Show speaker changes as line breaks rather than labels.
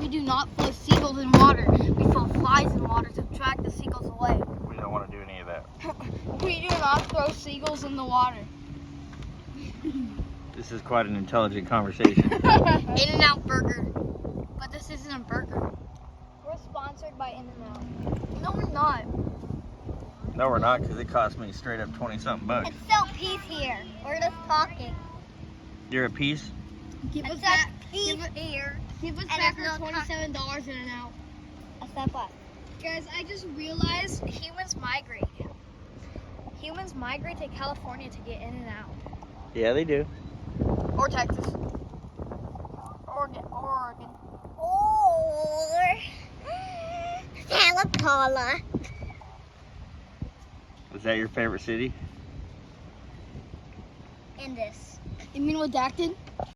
We do not throw seagulls in water. We throw flies in water to attract the seagulls away.
We don't want to do any of that.
We do not throw seagulls in the water.
This is quite an intelligent conversation.
In-N-Out burger. But this isn't a burger.
We're sponsored by In-N-Out.
No, we're not.
No, we're not, because it cost me straight up 20-something bucks.
It's still peace here. We're just talking.
You're a piece?
Give us
It's
that.
a peace here.
Give us
And
back
it's
our
no
$27 In-N-Out.
Step up.
Guys, I just realized humans migrate. Humans migrate to California to get In-N-Out.
Yeah, they do.
Or Texas. Oregon.
Or Calicola.
Is that your favorite city?
In this.
You mean redacted?